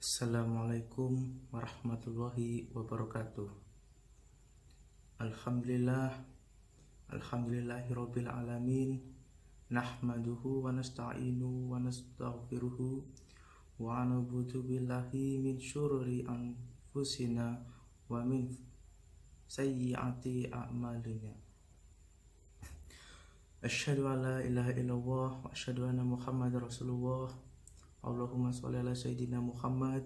Assalamualaikum warahmatullahi wabarakatuh. Alhamdulillah, alhamdulillahirabbil alamin. Nahmaduhu wa nasta'inu wa nastaghfiruhu wa na'udzu billahi min syururi anfusina wa min sayyiati a'malina. Asyhadu an la ilaha illallah wa asyhadu anna Muhammadar Rasulullah. Allahumma sholli ala sayyidina Muhammad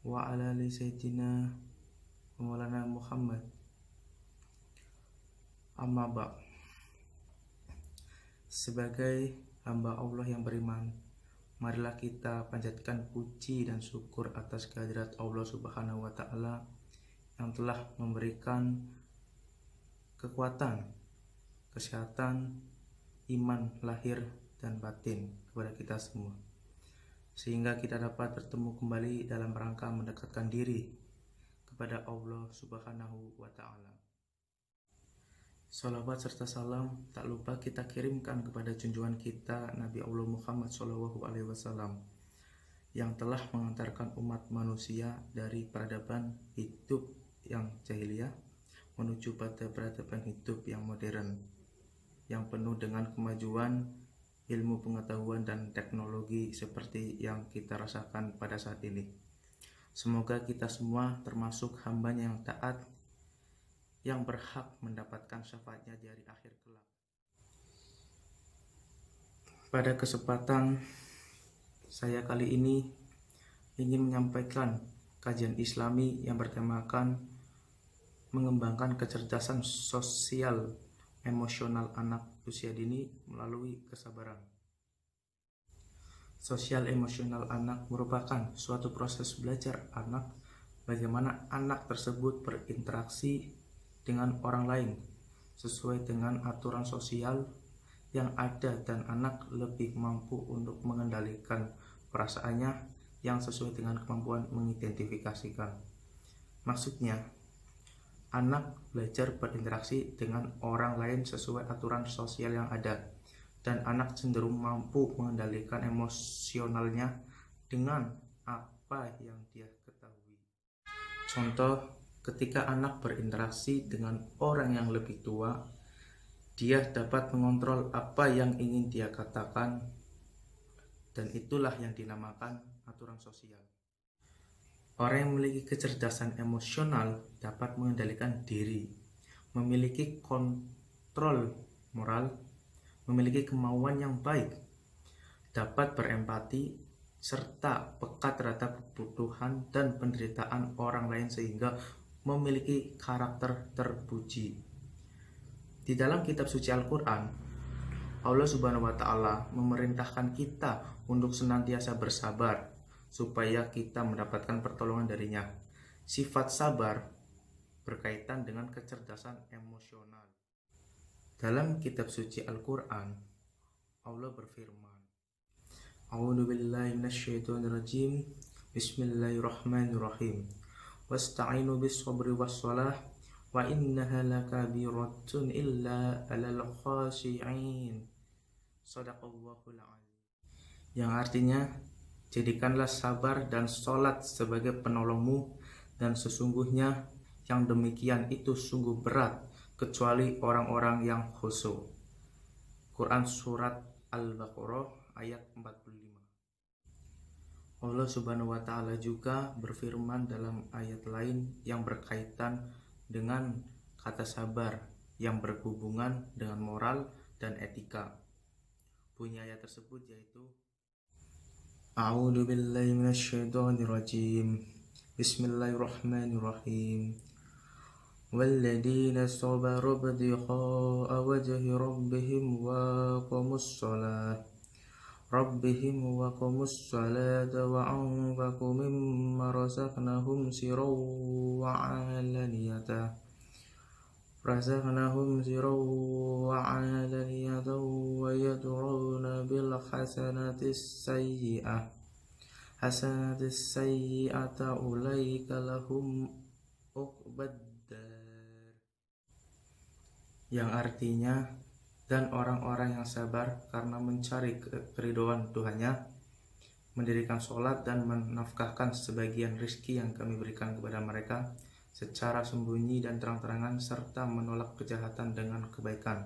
wa ala ali sayyidina Maulana Muhammad. Amma ba'd. Sebagai hamba Allah yang beriman, marilah kita panjatkan puji dan syukur atas kehadirat Allah Subhanahu wa taala yang telah memberikan kekuatan, kesehatan, iman lahir dan batin kepada kita semua, sehingga kita dapat bertemu kembali dalam rangka mendekatkan diri kepada Allah Subhanahu wa ta'ala. Salawat serta salam tak lupa kita kirimkan kepada junjungan kita Nabi Allah Muhammad SAW yang telah mengantarkan umat manusia dari peradaban hidup yang jahiliyah menuju pada peradaban hidup yang modern, yang penuh dengan kemajuan ilmu pengetahuan dan teknologi seperti yang kita rasakan pada saat ini. Semoga kita semua termasuk hambanya yang taat, yang berhak mendapatkan syafaatnya di hari akhir kelak. Pada kesempatan saya kali ini ingin menyampaikan kajian Islami yang bertemakan mengembangkan kecerdasan sosial emosional anak usia dini melalui kesabaran. Sosial emosional anak merupakan suatu proses belajar anak bagaimana anak tersebut berinteraksi dengan orang lain sesuai dengan aturan sosial yang ada, dan anak lebih mampu untuk mengendalikan perasaannya yang sesuai dengan kemampuan mengidentifikasikan. Maksudnya, anak belajar berinteraksi dengan orang lain sesuai aturan sosial yang ada, dan anak cenderung mampu mengendalikan emosionalnya dengan apa yang dia ketahui. Contoh, ketika anak berinteraksi dengan orang yang lebih tua, dia dapat mengontrol apa yang ingin dia katakan, dan itulah yang dinamakan aturan sosial. Orang yang memiliki kecerdasan emosional dapat mengendalikan diri, memiliki kontrol moral, memiliki kemauan yang baik, dapat berempati, serta peka terhadap kebutuhan dan penderitaan orang lain sehingga memiliki karakter terpuji. Di dalam kitab suci Al-Quran, Allah Subhanahu wa ta'ala memerintahkan kita untuk senantiasa bersabar supaya kita mendapatkan pertolongan darinya. Sifat sabar berkaitan dengan kecerdasan emosional. Dalam kitab suci Al-Quran, Allah berfirman, A'udzu billahi minasyaitonir rajim. Bismillahirrahmanirrahim. Wasta'inu bis-sabri was-shalah wa innaha lakabiratun illa 'alal khashi'in. Shadaqallahul 'azim. Yang artinya, jadikanlah sabar dan sholat sebagai penolongmu, dan sesungguhnya yang demikian itu sungguh berat kecuali orang-orang yang khusyuk. Quran Surat Al-Baqarah ayat 45. Allah Subhanahu wa ta'ala juga berfirman dalam ayat lain yang berkaitan dengan kata sabar yang berhubungan dengan moral dan etika. Bunyi ayat tersebut yaitu A'udzu billahi minasyaitonir rajim. Bismillahirrahmanirrahim. Walladzina sabaru ibtigha'a wajhi rabbihim wa aqamus salata wa anfaqu mimma razaqnahum sirran wa 'alaniyatan wa yad'una bil hasanatis sayyi'ata ulaika lahum uqbad dar. Yang artinya, dan orang-orang yang sabar karena mencari keridhaan Tuhannya, mendirikan sholat dan menafkahkan sebagian rizki yang kami berikan kepada mereka secara sembunyi dan terang-terangan, serta menolak kejahatan dengan kebaikan.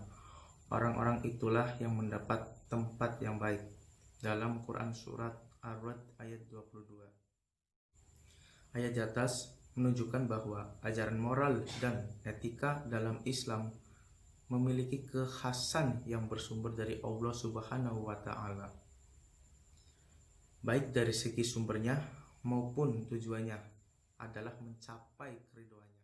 Orang-orang itulah yang mendapat tempat yang baik. Dalam Quran Surat Ar-Ra'd ayat 22. Ayat di atas menunjukkan bahwa ajaran moral dan etika dalam Islam memiliki kekhasan yang bersumber dari Allah Subhanahu wa Ta'ala, baik dari segi sumbernya maupun tujuannya adalah mencapai keridhoannya.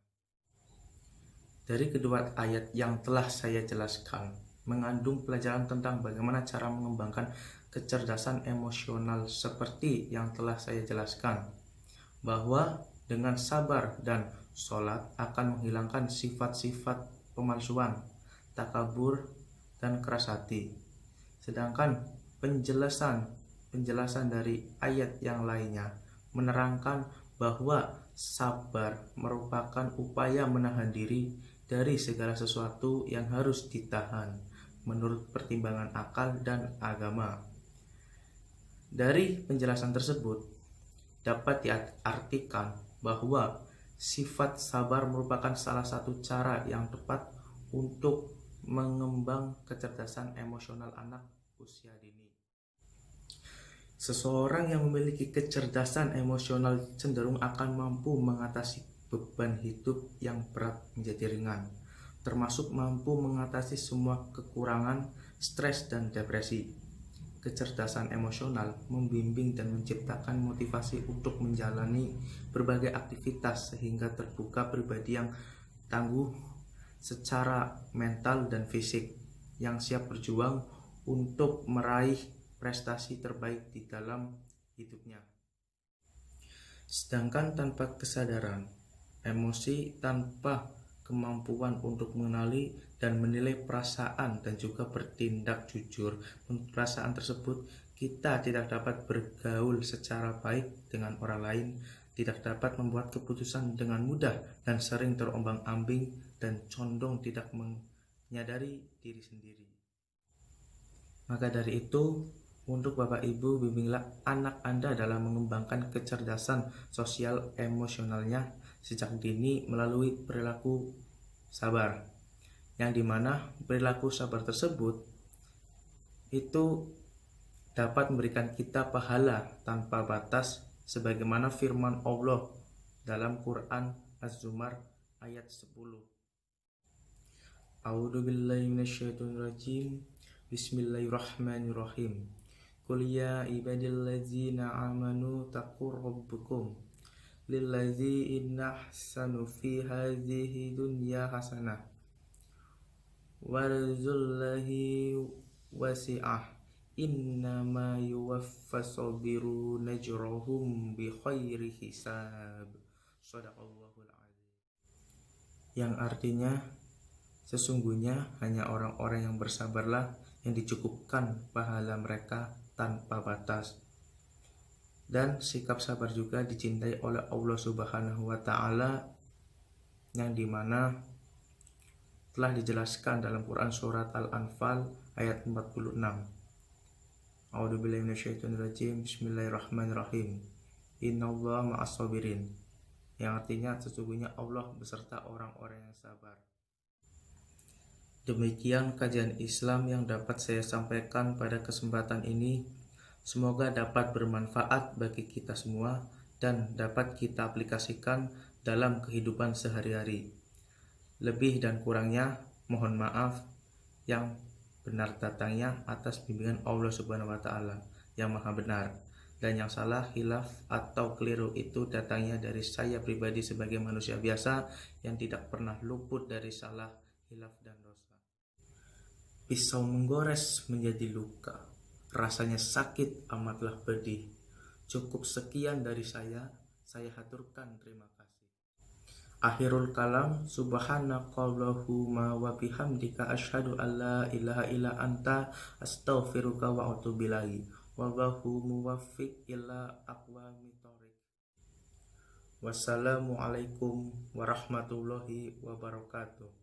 Dari kedua ayat yang telah saya jelaskan mengandung pelajaran tentang bagaimana cara mengembangkan kecerdasan emosional seperti yang telah saya jelaskan, bahwa dengan sabar dan sholat akan menghilangkan sifat-sifat pemalsuan, takabur, dan keras hati. Sedangkan penjelasan dari ayat yang lainnya menerangkan bahwa sabar merupakan upaya menahan diri dari segala sesuatu yang harus ditahan menurut pertimbangan akal dan agama. Dari penjelasan tersebut dapat diartikan bahwa sifat sabar merupakan salah satu cara yang tepat untuk mengembang kecerdasan emosional anak usia dini. Seseorang yang memiliki kecerdasan emosional cenderung akan mampu mengatasi beban hidup yang berat menjadi ringan, termasuk mampu mengatasi semua kekurangan, stres, dan depresi. Kecerdasan emosional membimbing dan menciptakan motivasi untuk menjalani berbagai aktivitas sehingga terbuka pribadi yang tangguh secara mental dan fisik, yang siap berjuang untuk meraih prestasi terbaik di dalam hidupnya. Sedangkan tanpa kesadaran, emosi tanpa kemampuan untuk mengenali dan menilai perasaan dan juga bertindak jujur menurut perasaan tersebut, kita tidak dapat bergaul secara baik dengan orang lain, tidak dapat membuat keputusan dengan mudah dan sering terombang-ambing dan condong tidak menyadari diri sendiri. Maka dari itu, untuk Bapak Ibu, bimbinglah anak Anda dalam mengembangkan kecerdasan sosial emosionalnya sejak dini melalui perilaku sabar, yang dimana perilaku sabar tersebut itu dapat memberikan kita pahala tanpa batas sebagaimana firman Allah dalam Quran Az-Zumar ayat 10. A'udzubillahi minasyaitonirrajim. Bismillahirrahmanirrahim. Qul ya ibadilladzina amanu taqur rabbukum lillazi inna ahsanu fi hadhihi dunya hasanah warzullahi wasi'ah innama yuwaffas sabiruna ajrahum bi khairi hisab. Shadaqallahul azim. Yang artinya, sesungguhnya hanya orang-orang yang bersabarlah yang dicukupkan pahala mereka tanpa batas. Dan sikap sabar juga dicintai oleh Allah Subhanahu wa Ta'ala, yang dimana telah dijelaskan dalam Quran Surat Al-Anfal ayat 46. A'udzubillahi minasyaitonirrajim. Bismillahirrahmanirrahim. Innallaha ma'as sabirin. Yang artinya sesungguhnya Allah beserta orang-orang yang sabar. Demikian kajian Islam yang dapat saya sampaikan pada kesempatan ini. Semoga dapat bermanfaat bagi kita semua dan dapat kita aplikasikan dalam kehidupan sehari-hari. Lebih dan kurangnya mohon maaf, yang benar datangnya atas bimbingan Allah Subhanahu wa Ta'ala yang maha benar, dan yang salah, hilaf atau keliru itu datangnya dari saya pribadi sebagai manusia biasa yang tidak pernah luput dari salah, hilaf, dan dosa. Pisau menggores menjadi luka, rasanya sakit amatlah pedih. Cukup sekian dari saya haturkan terima kasih. Akhirul kalam, subhanakallahumma wa bihamdika asyhadu an la ilaha illa anta astaghfiruka wa atubu ilaik. Wallahu muwaffiq ila aqwamit thoriq. Wassalamualaikum warahmatullahi wabarakatuh.